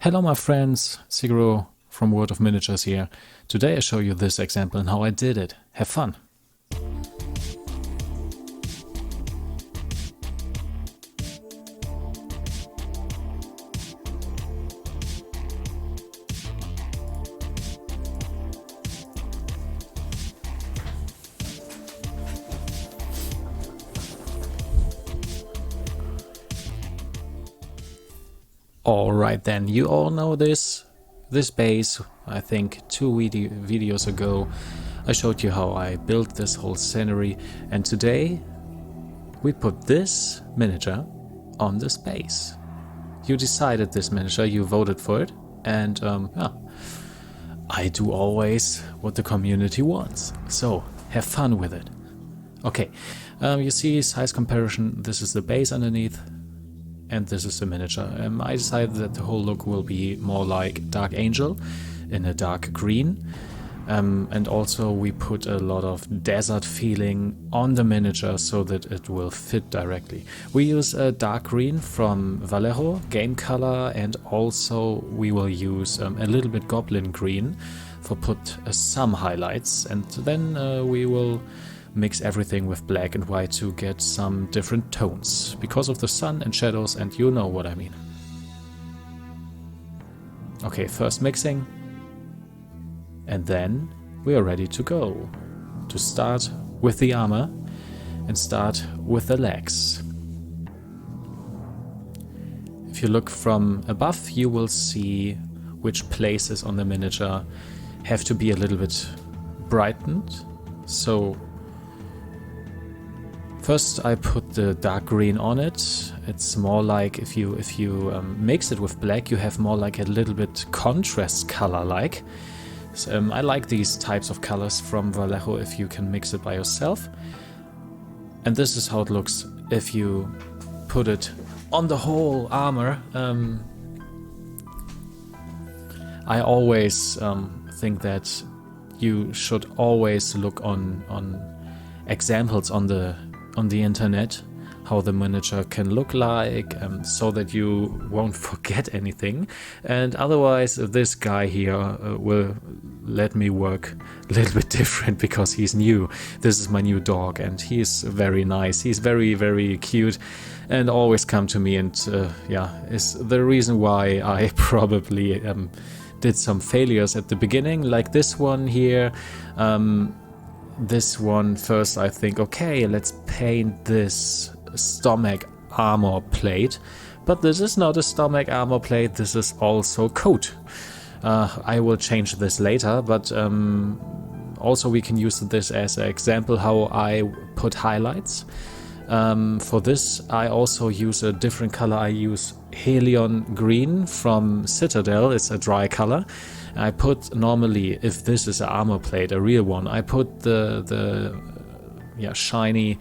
Hello my friends, Siguro from World of Miniatures here. Today I show you this example and how I did it. Have fun! Alright then, you all know this base. I think 2 videos ago I showed you how I built this whole scenery, and today we put this miniature on this base. You decided this miniature, you voted for it, and yeah, I do always what the community wants, so have fun with it. Okay, you see size comparison, this is the base underneath. And this is the miniature. I decided that the whole look will be more like Dark Angel in a dark green. And also we put a lot of desert feeling on the miniature so that it will fit directly. We use a dark green from Vallejo, game color, and also we will use a little bit Goblin green for put some highlights. And then we will mix everything with black and white to get some different tones because of the sun and shadows, and you know what I mean. Okay, first mixing, and then we are ready to go. To start with the armor and start with the legs. If you look from above, you will see which places on the miniature have to be a little bit brightened. So first I put the dark green on it. It's more like if you mix it with black, you have more like a little bit contrast color like. So, I like these types of colors from Vallejo if you can mix it by yourself. And this is how it looks if you put it on the whole armor. I always think that you should always look on examples on the internet, how the miniature can look like, so that you won't forget anything. And otherwise this guy here will let me work a little bit different because he's new. This is my new dog and he's very nice. He's very, very cute and always come to me, and yeah, is the reason why I probably did some failures at the beginning, like this one here. This one first I think, okay, let's paint this stomach armor plate, but this is not a stomach armor plate, this is also coat. I will change this later, but also we can use this as an example how I put highlights. For this I also use a different color. I use Helion green from Citadel, it's a dry color. I put normally, if this is an armor plate, a real one, I put the shiny,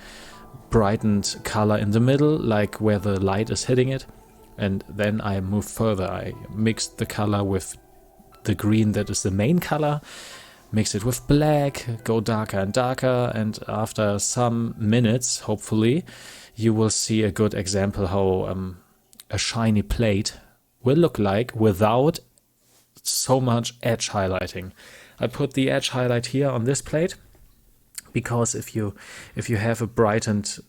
brightened color in the middle, like where the light is hitting it. And then I move further. I mix the color with the green that is the main color, mix it with black, go darker and darker, and after some minutes, hopefully, you will see a good example how a shiny plate will look like without so much edge highlighting. I put the edge highlight here on this plate because if you have a brightened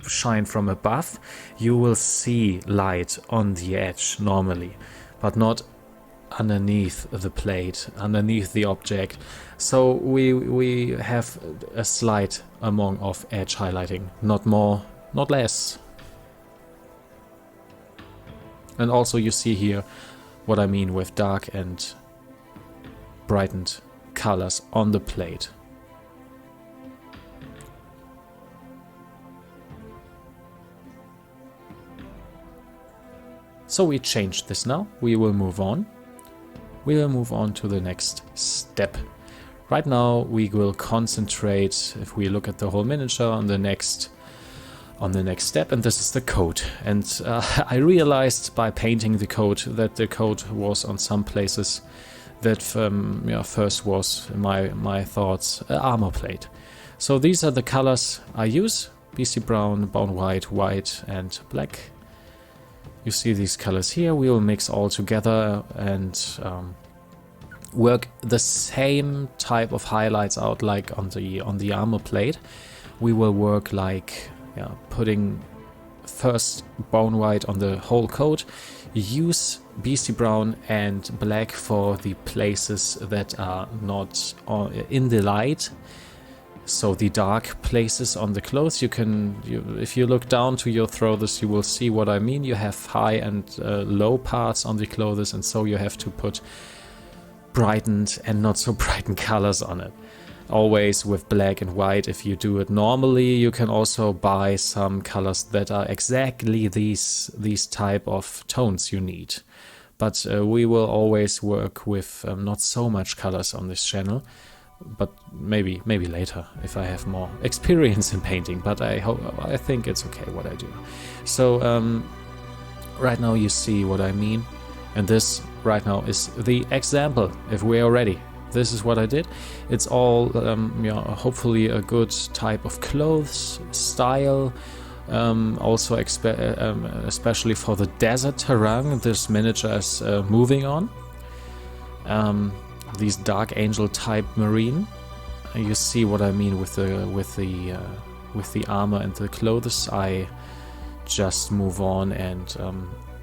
shine from above, you will see light on the edge normally, but not underneath the plate, underneath the object. So we have a slight amount of edge highlighting, not more, not less. And also you see here what I mean with dark and brightened colors on the plate. So we changed this now. We will move on. We will move on to the next step. Right now we will concentrate, if we look at the whole miniature, on the next step, and this is the coat. And I realized by painting the coat that the coat was on some places that first was my thoughts armor plate. So these are the colors I use: BC brown, bone white, white and black. You see these colors here. We will mix all together and work the same type of highlights out like on the armor plate. We will work like putting first bone white on the whole coat, use beastie brown and black for the places that are not in the light, so the dark places on the clothes. If you look down to your clothes, you will see what I mean. You have high and low parts on the clothes, and so you have to put brightened and not so brightened colors on it. Always with black and white. If you do it normally, you can also buy some colors that are exactly these type of tones you need. But we will always work with not so much colors on this channel. But maybe later if I have more experience in painting. But I think it's okay what I do. So right now you see what I mean, and this right now is the example. If we are ready. This is what I did. It's all hopefully a good type of clothes style. Also especially for the desert terrain this miniature is moving on. These dark angel type marine. You see what I mean with the armor and the clothes. I just move on, and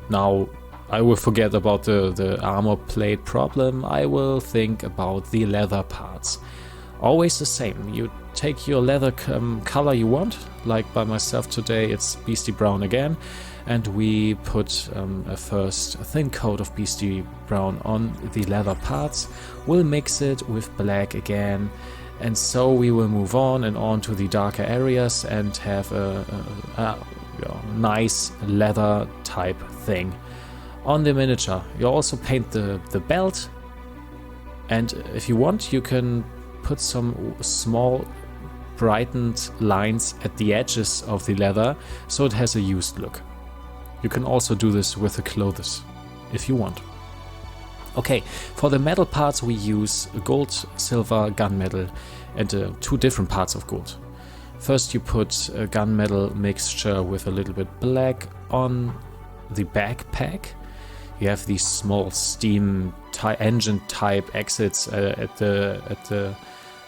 now I will forget about the armor plate problem. I will think about the leather parts. Always the same. You take your leather color you want, like by myself today it's beastie brown again, and we put a first thin coat of beastie brown on the leather parts. We'll mix it with black again, and so we will move on and on to the darker areas and have a nice leather type thing. On the miniature, you also paint the belt, and if you want, you can put some small brightened lines at the edges of the leather, so it has a used look. You can also do this with the clothes, if you want. Okay, for the metal parts we use gold, silver, gunmetal, and 2 different parts of gold. First you put a gunmetal mixture with a little bit black on the backpack. You have these small steam engine type exits at the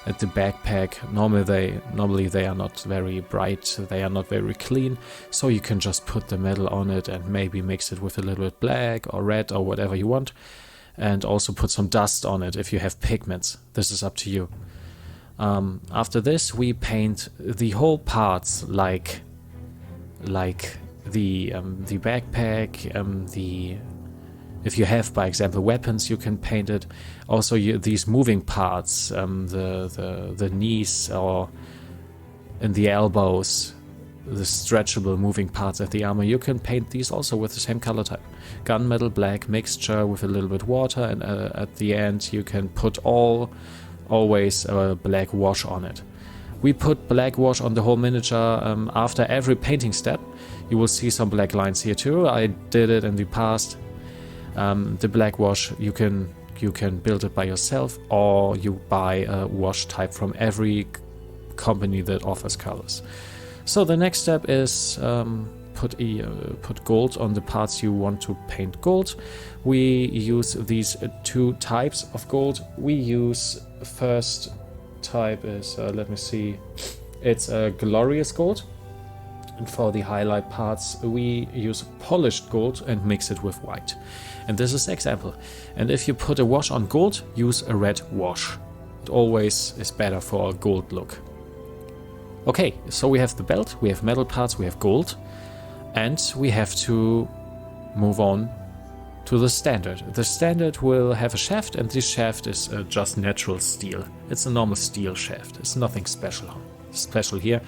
backpack. Normally they are not very bright, they are not very clean, so you can just put the metal on it and maybe mix it with a little bit black or red or whatever you want, and also put some dust on it if you have pigments. This is up to you. After this we paint the whole parts like the backpack, if you have, by example, weapons, you can paint it. Also, these moving parts, the knees or in the elbows, the stretchable moving parts of the armor, you can paint these also with the same color type. Gunmetal black mixture with a little bit water, and at the end you can put always a black wash on it. We put black wash on the whole miniature after every painting step. You will see some black lines here too. I did it in the past. The black wash, you can build it by yourself, or you buy a wash type from every company that offers colors. So the next step is put gold on the parts you want to paint gold. We use these 2 types of gold. We use first type is let me see, it's a glorious gold. And for the highlight parts we use polished gold and mix it with white. And this is example. And if you put a wash on gold, use a red wash. It always is better for a gold look. Okay, so we have the belt, we have metal parts, we have gold, and we have to move on to the standard. The standard will have a shaft, and this shaft is just natural steel. It's a normal steel shaft. It's nothing special here.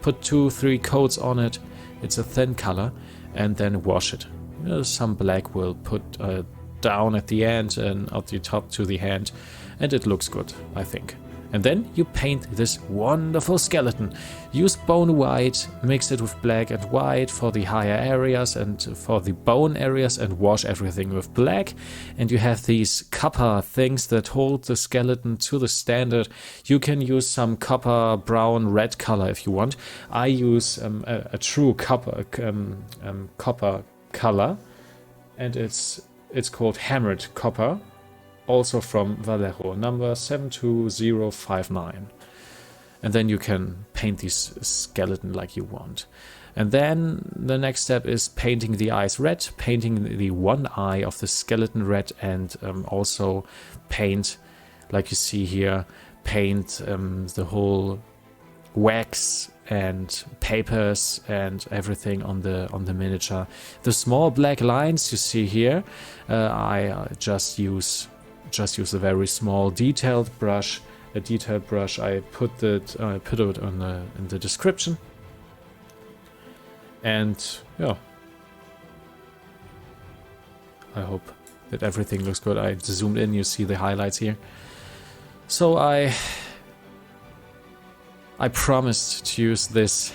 Put 2-3 coats on it. It's a thin color, and then wash it. Some black will put down at the end and at the top to the hand, and it looks good, I think. And then you paint this wonderful skeleton. Use bone white, mix it with black and white for the higher areas and for the bone areas, and wash everything with black. And you have these copper things that hold the skeleton to the standard. You can use some copper, brown, red color if you want. I use a true copper color, and it's called Hammered Copper, also from Vallejo, number 72059. And then you can paint this skeleton like you want. And then the next step is painting the eyes red, painting the one eye of the skeleton red, and also paint, like you see here, paint the whole wax and papers and everything on the miniature. The small black lines you see here, I just use a very small detailed brush. A detailed brush. I put it in the description. And yeah, I hope that everything looks good. I zoomed in, you see the highlights here. So I promised to use this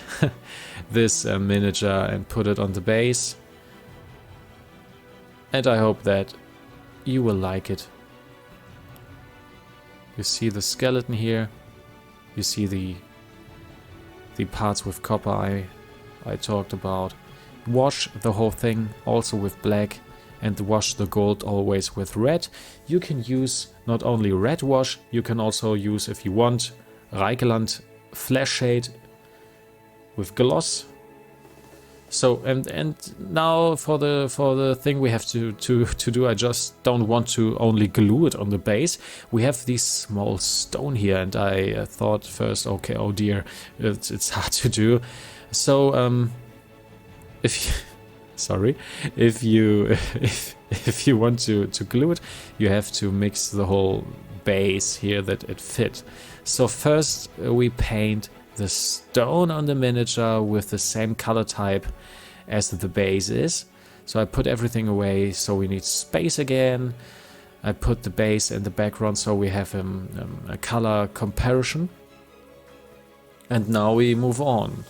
this miniature and put it on the base, and I hope that you will like it. You see the skeleton here. You see the parts with copper I talked about. Wash the whole thing also with black, and wash the gold always with red. You can use not only red wash, you can also use, if you want, Reikeland Flash Shade with gloss. So and now for the thing we have to do, I just don't want to only glue it on the base. We have this small stone here, and I thought first, okay, oh dear, it's hard to do. So if you want to glue it, you have to mix the whole base here that it fit. So first we paint the stone on the miniature with the same color type as the base is. So I put everything away, so we need space again. I put the base in the background so we have a color comparison. And now we move on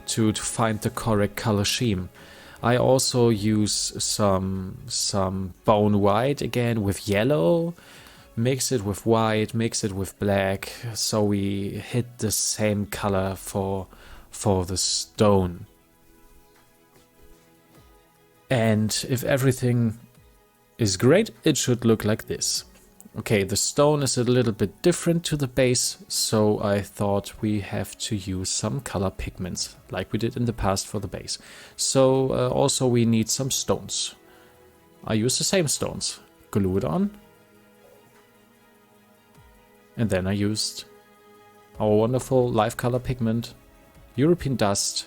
to find the correct color scheme. I also use some bone white again with yellow. Mix it with white, mix it with black, so we hit the same color for the stone. And if everything is great, it should look like this. Okay, the stone is a little bit different to the base, so I thought we have to use some color pigments, like we did in the past for the base. So also we need some stones. I use the same stones. Glue it on. And then I used our wonderful live color pigment, European dust,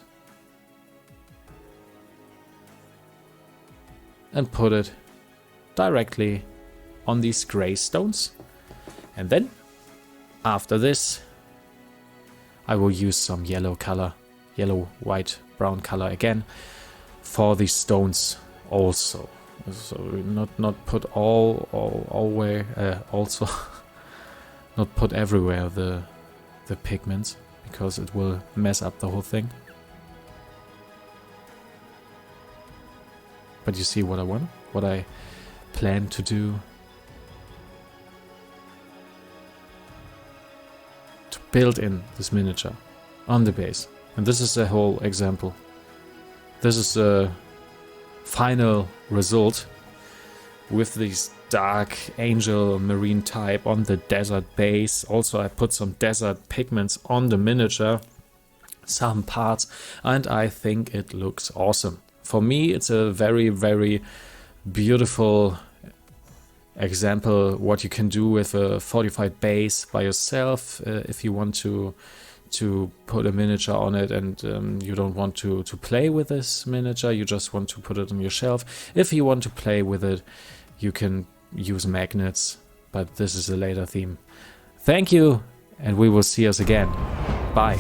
and put it directly on these gray stones. And then, after this, I will use some yellow color, yellow, white, brown color again, for these stones also. So not put all way, also not put everywhere the pigments, because it will mess up the whole thing. But you see what I want, what I plan to do. To build in this miniature on the base. And this is the whole example. This is the final result with these dark angel marine type on the desert base. Also I put some desert pigments on the miniature, some parts, and I think it looks awesome. For me it's a very, very beautiful example what you can do with a fortified base by yourself. If you want to put a miniature on it and you don't want to play with this miniature, you just want to put it on your shelf. If you want to play with it, you can use magnets, but this is a later theme. Thank you, and we will see us again. Bye.